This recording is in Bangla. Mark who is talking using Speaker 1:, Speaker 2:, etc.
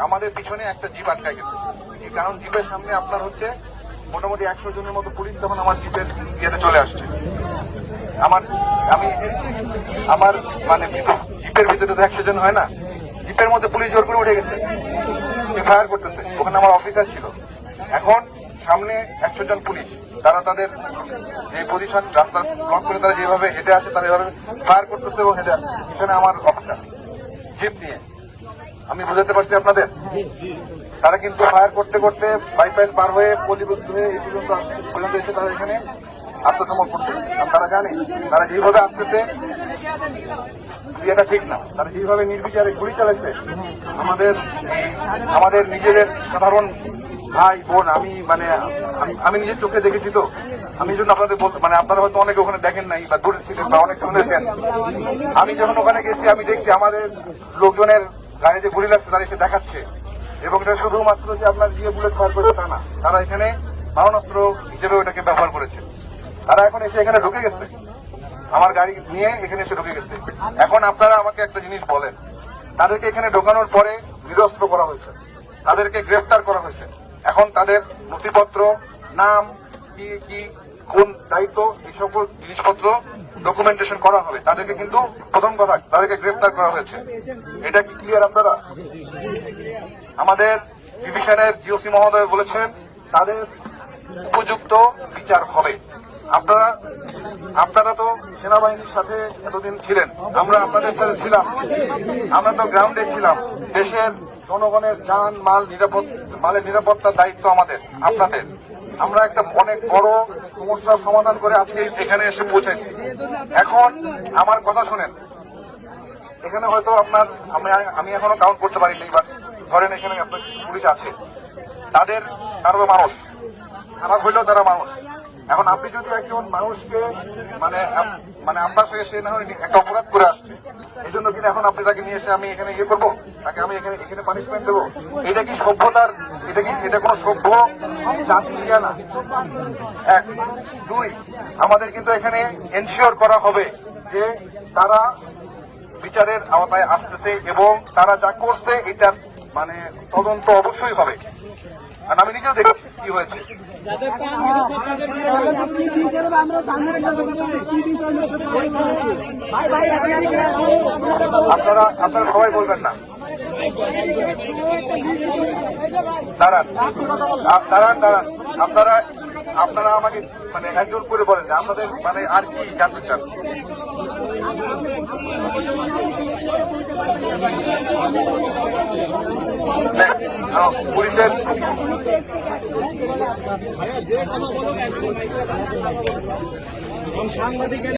Speaker 1: আমাদের পিছনে একটা জিপ আটকায় গেছে, কারণ জিপের সামনে আপনার হচ্ছে মোটামুটি 100 জনের মতো পুলিশ তখন আমার জিপের ইয়েতে চলে আসছে। আমার মানে জিপের ভিতরে তো 100 জন হয় না, জিপের মধ্যে পুলিশ জোর করে উঠে গেছে, ফায়ার করতেছে। ওখানে আমার অফিসার ছিল। এখন সামনে 100 জন পুলিশ, তারা তাদের যে পজিশন রাস্তা ব্লক করে তারা যেভাবে হেঁটে আসে তারা এভাবে ফায়ার করতেছে এবং হেঁটে আসছে। পিছনে আমার অফিসার জিপ নিয়ে, আমি বুঝাতে পারছি আপনাদের। তারা কিন্তু ফায়ার করতে করতে বাইপাইল পার হয়ে পল্লীবুদ্ধ হয়ে এই পর্যন্ত এসে তারা এখানে আত্মসমর্পণ করছে। তারা জানে তারা যেভাবে আসতেছে এটা ঠিক না। তারা যেভাবে নির্বিচারে গুলি চালাচ্ছে আমাদের নিজেদের সাধারণ ভাই বোন, আমি নিজের চোখে দেখেছি। তো আমি জন্য আপনাদের আপনারা হয়তো অনেকে ওখানে দেখেন নাই বা দূরে ছিলেন বা অনেক শুনেছেন। আমি যখন ওখানে গেছি আমি দেখছি আমাদের লোকজনের গায়ে যে গুলি লাগছে তারা এসে দেখাচ্ছে, এবং এটা শুধুমাত্র যে আপনার দিয়ে বুলেট ফায়ার করেছে তা না, তারা এখানে মারণাস্ত্র হিসেবে ওটাকে ব্যবহার করেছে। তারা এখন এসে এখানে ঢুকে গেছে, আমার গাড়ি নিয়ে এখানে এসে ঢুকে গেছে। এখন আপনারা আমাকে একটা জিনিস বলেন, তাদেরকে এখানে ঢোকানোর পরে নিরস্ত্র করা হয়েছে, তাদেরকে গ্রেফতার করা হয়েছে। এখন তাদের নথিপত্র, নাম, কি কি কোন দায়িত্ব, এই সকল জিনিসপত্র ডকুমেন্টেশন করা হবে। তাদেরকে কিন্তু প্রথম কথা তাদেরকে গ্রেফতার করা হয়েছে, এটা কি ক্লিয়ার আপনারা? আমাদের ডিভিশনের জিওসি মহোদয় বলেছেন তাদের উপযুক্ত বিচার হবে। আপনারা তো সেনাবাহিনীর সাথে এতদিন ছিলেন, আমরা আপনাদের সাথে ছিলাম, আমরা তো গ্রাউন্ডে ছিলাম। দেশের জনগণের যান মালের নিরাপত্তার দায়িত্ব আমাদের, আপনাদের। আমরা একটা অনেক বড় সমস্যার সমাধান করে আজকে এখানে এসে পৌঁছাইছি। এখন আমার কথা শুনেন, এখানে হয়তো আমি এখনো কাউন্ট করতে পারিনি, বাট ধরেন এখানে আপনার পুলিশ আছে, তারা তো মানুষ, খারাপ হইলেও তারা মানুষ। এখন আপনি যদি একজন মানুষকে আপনার সঙ্গে সে না হয় একটা অপরাধ করে আসছে, এই জন্য কিনা এখন আপনি তাকে নিয়ে এসে আমি এখানে ইয়ে করবো, তাকে আমি এখানে পানিশমেন্ট দেবো? এটা কি সভ্যতার? এটা কোন সভ্য জাতি না। 1, 2, আমাদের কিন্তু এখানে এনশিওর করা হবে যে তারা বিচারের আওতায় আসতেছে এবং তারা যা করছে এটার তদন্ত অবশ্যই হবে। আর আমি নিজেও দেখছি কি হয়েছে। আপনারা সবাই বলবেন না, দাঁড়ান। আপনারা আমাকে একজন করে বলেন যে আপনাদের আর কি জানতে চান। পুলিশের